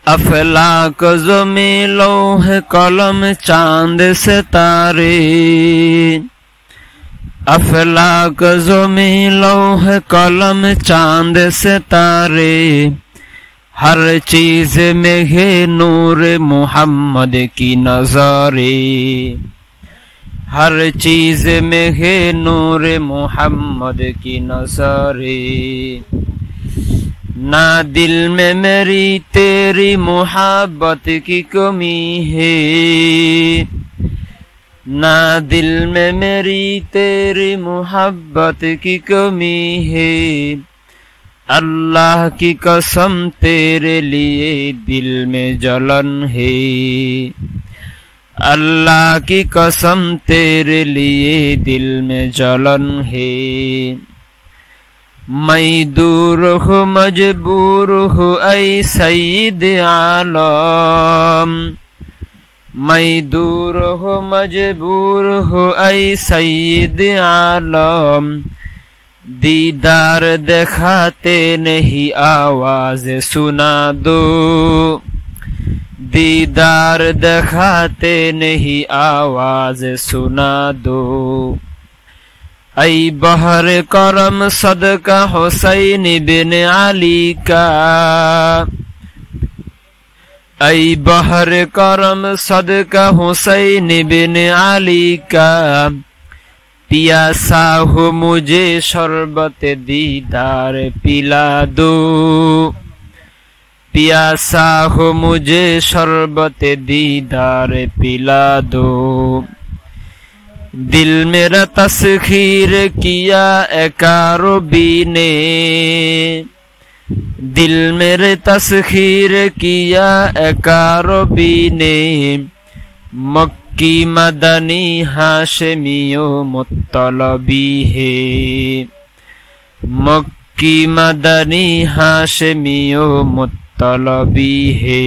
अफलाक ज़मी लौह कलम चांद सितारे, अफलाक ज़मी लौह कलम चांद सितारे, हर चीज में है नूर मोहम्मद की नज़ारे, हर चीज में है नूर मोहम्मद की नज़ारे। ना दिल में मेरी तेरी मोहब्बत की कमी है, ना दिल में मेरी तेरी मोहब्बत की कमी है। अल्लाह की कसम तेरे लिए दिल में जलन है, अल्लाह की कसम तेरे लिए दिल में जलन है। मैं दूर हूँ मजबूर हूँ ऐ सईद आलम, मैं दूर हूँ मजबूर हूँ ऐ सईद आलम। दीदार दिखाते नहीं आवाज सुना दो, दीदार दिखाते नहीं आवाज सुना दो। ऐ बहर करम सदका हुसैन बिन अली का, ऐ बहर करम सदका हुसैन बिन अली का। पियासा हो मुझे शरबत दीदार पिला दो, पियासा हो मुझे शरबत दीदार पिला दो। दिल मेरा तस्खीर किया एकारोबी ने, दिल मेरे तस्खीर किया एकारोबी ने। मक्की मदनी हाशमियो मुत्तलबी है, मक्की मदनी हाशमियो मुत्तलबी है।